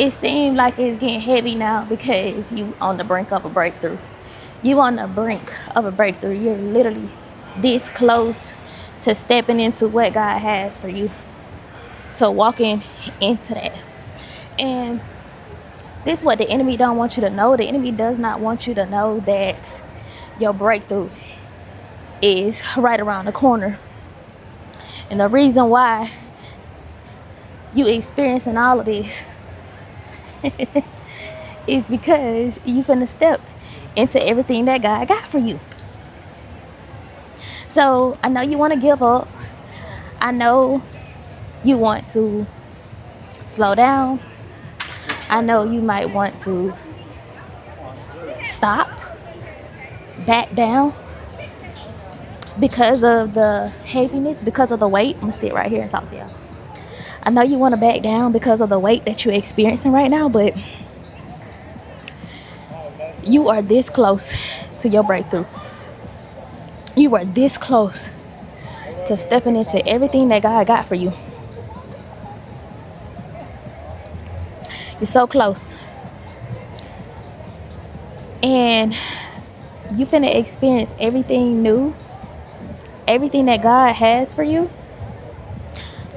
it seems like it's getting heavy now because you on the brink of a breakthrough. You on the brink of a breakthrough. You're literally this close to stepping into what God has for you. So walking into that. And this is what the enemy don't want you to know. The enemy does not want you to know that your breakthrough is right around the corner. And the reason why you experiencing all of this is because you finna step into everything that God got for you. So I know you want to give up. I know you want to slow down. I know you might want to stop, back down because of the heaviness, because of the weight. I'm gonna sit right here and talk to y'all. I know you want to back down because of the weight that you're experiencing right now, but you are this close to your breakthrough. You are this close to stepping into everything that God got for you. You're so close. And you finna experience everything new, everything that God has for you,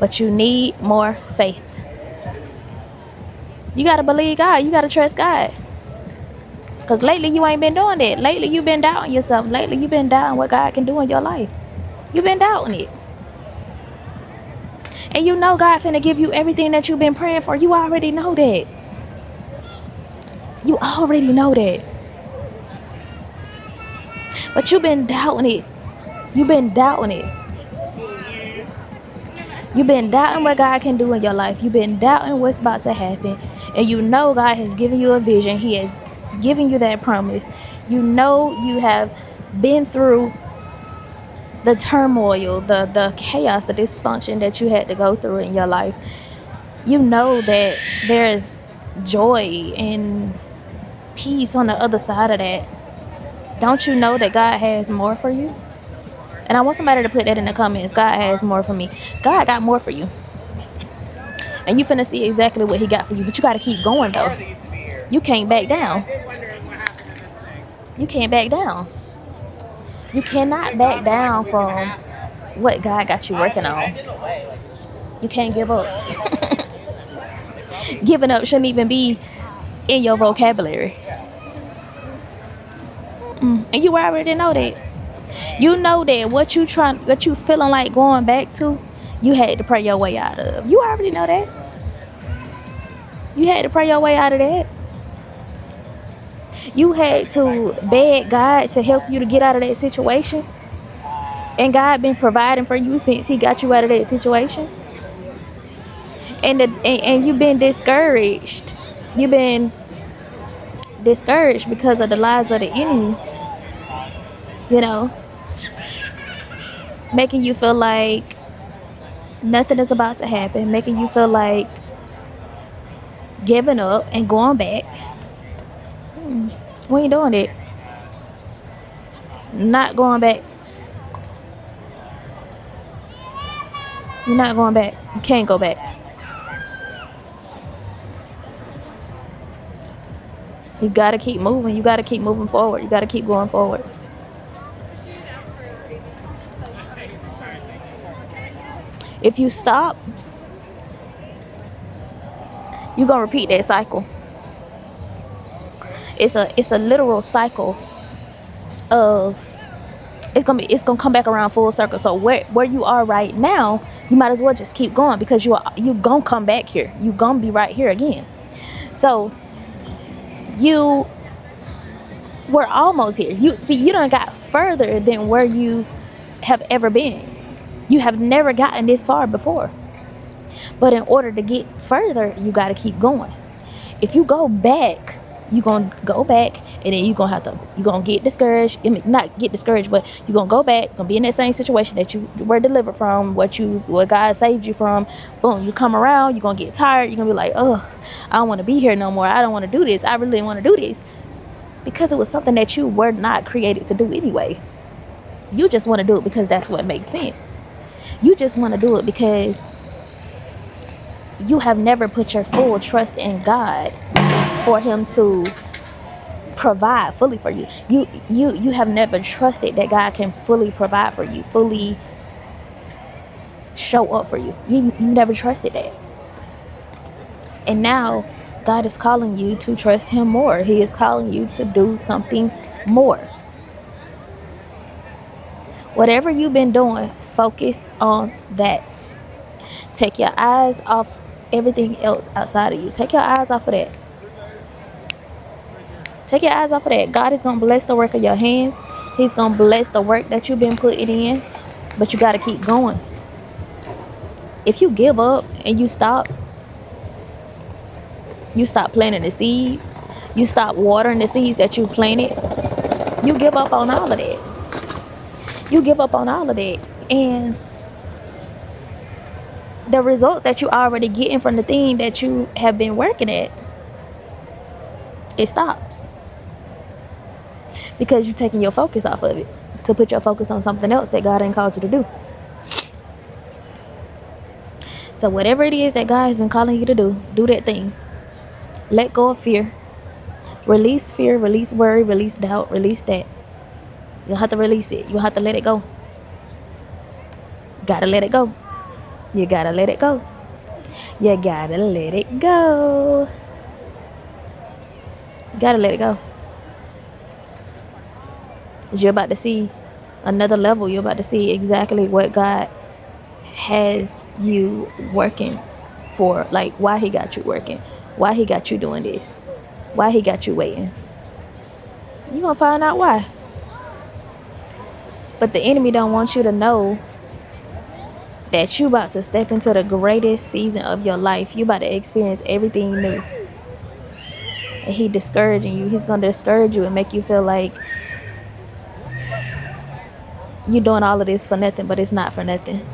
but you need more faith. You gotta believe God. You gotta trust God. Because lately you ain't been doing that. Lately you've been doubting yourself. Lately you've been doubting what God can do in your life. You've been doubting it. And you know God finna give you everything that you've been praying for. You already know that. You already know that. But you've been doubting it. You've been doubting it. You've been doubting what God can do in your life. You've been doubting what's about to happen. And you know God has given you a vision. He has given you that promise. You know you have been through the turmoil, the chaos, the dysfunction that you had to go through in your life. You know that there is joy and peace on the other side of that. Don't you know that God has more for you? And I want somebody to put that in the comments. God has more for me. God got more for you. And you finna see exactly what he got for you. But you gotta keep going though. You can't back down. You can't back down. You cannot back down from what God got you working on. You can't give up. Giving up shouldn't even be in your vocabulary. And you already know that. You know that what you feeling like going back to, you had to pray your way out of. You already know that. You had to pray your way out of that. You had to beg God to help you to get out of that situation. And God been providing for you since he got you out of that situation. And you've been discouraged. You've been discouraged because of the lies of the enemy. You know, making you feel like nothing is about to happen, making you feel like giving up and going back. We ain't doing it. Not going back. You're not going back. You can't go back. You gotta keep moving. You gotta keep moving forward. You gotta keep going forward. If you stop, you're gonna repeat that cycle. It's a literal cycle of it's gonna come back around full circle. So where you are right now, you might as well just keep going because you gonna come back here. You gonna be right here again. So you were almost here. You done got further than where you have ever been. You have never gotten this far before. But in order to get further, you got to keep going. If you go back, you're going to go back and then you're going to get discouraged. I mean, not get discouraged, but you're going to go back. You're going to be in that same situation that you were delivered from, what God saved you from. Boom, you come around, you're going to get tired. You're going to be like, ugh, I don't want to be here no more. I don't want to do this. I really didn't want to do this. Because it was something that you were not created to do anyway. You just want to do it because that's what makes sense. You just want to do it because you have never put your full trust in God for him to provide fully for you. You have never trusted that God can fully provide for you, fully show up for you. You never trusted that. And now God is calling you to trust him more. He is calling you to do something more. Whatever you've been doing, focus on that. Take your eyes off everything else outside of you. Take your eyes off of that. Take your eyes off of that. God is going to bless the work of your hands. He's going to bless the work that you've been putting in. But you got to keep going. If you give up and you stop planting the seeds, you stop watering the seeds that you planted, you give up on all of that. You give up on all of that. And the results that you already getting from the thing that you have been working at, it stops. Because you're taking your focus off of it to put your focus on something else that God ain't called you to do. So whatever it is that God has been calling you to do that thing. Let go of fear. Release fear, release worry, release doubt, release that. You don't have to release it. You have to let it go. Gotta let it go. You gotta let it go. You gotta let it go. You gotta let it go. You're about to see another level. You're about to see exactly what God has you working for. Like why he got you working. Why he got you doing this. Why he got you waiting. You're going to find out why. But the enemy don't want you to know that you about to step into the greatest season of your life. You about to experience everything new. And he discouraging you. He's going to discourage you and make you feel like you're doing all of this for nothing, but it's not for nothing.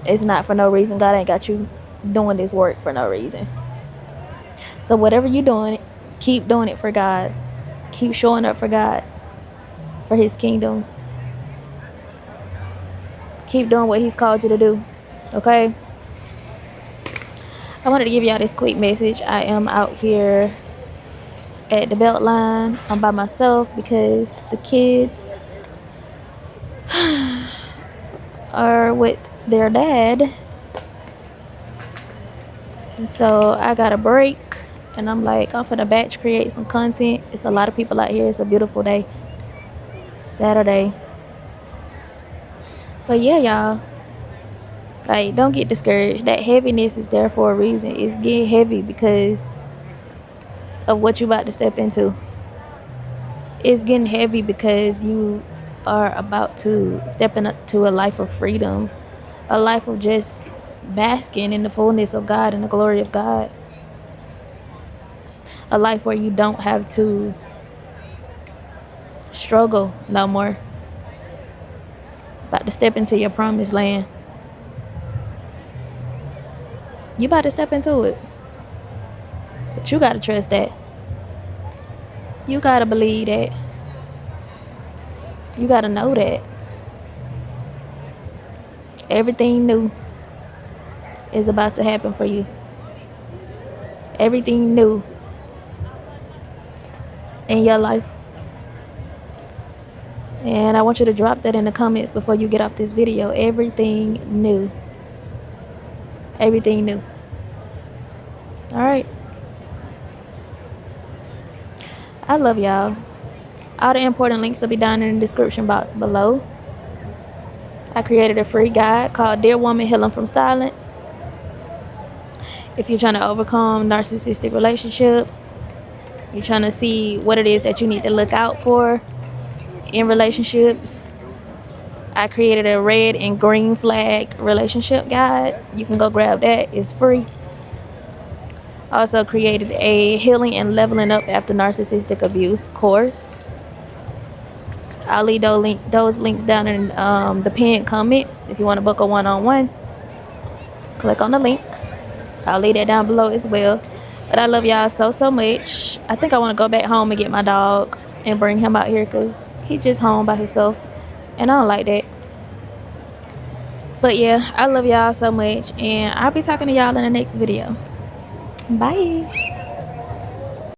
It's not for no reason. God ain't got you doing this work for no reason. So whatever you're doing, keep doing it for God. Keep showing up for God, for his kingdom. Keep doing what he's called you to do. Okay? I wanted to give y'all this quick message. I am out here at the Beltline. I'm by myself because the kids are with their dad. And so I got a break. And I'm like, I'm finna batch create some content. It's a lot of people out here. It's a beautiful day. Saturday. But yeah, y'all. Like, don't get discouraged. That heaviness is there for a reason. It's getting heavy because of what you about to step into. It's getting heavy because you are about to step into a life of freedom. A life of just basking in the fullness of God and the glory of God. A life where you don't have to struggle no more. About to step into your promised land. You about to step into it. But you got to trust that. You got to believe that. You got to know that. Everything new is about to happen for you. Everything new in your life. And I want you to drop that in the comments before you get off this video. Everything new. Everything new. All right. I love y'all. All the important links will be down in the description box below. I created a free guide called Dear Woman Healing from Silence. If you're trying to overcome narcissistic relationship, you're trying to see what it is that you need to look out for in relationships, I created a red and green flag relationship guide. You can go grab that. It's free. I also created a healing and leveling up after narcissistic abuse course. I'll leave those links down in the pinned comments. If you want to book a one-on-one, click on the link. I'll leave that down below as well. But I love y'all so much. I think I want to go back home and get my dog and bring him out here because he's just home by himself. And I don't like that. But yeah, I love y'all so much. And I'll be talking to y'all in the next video. Bye.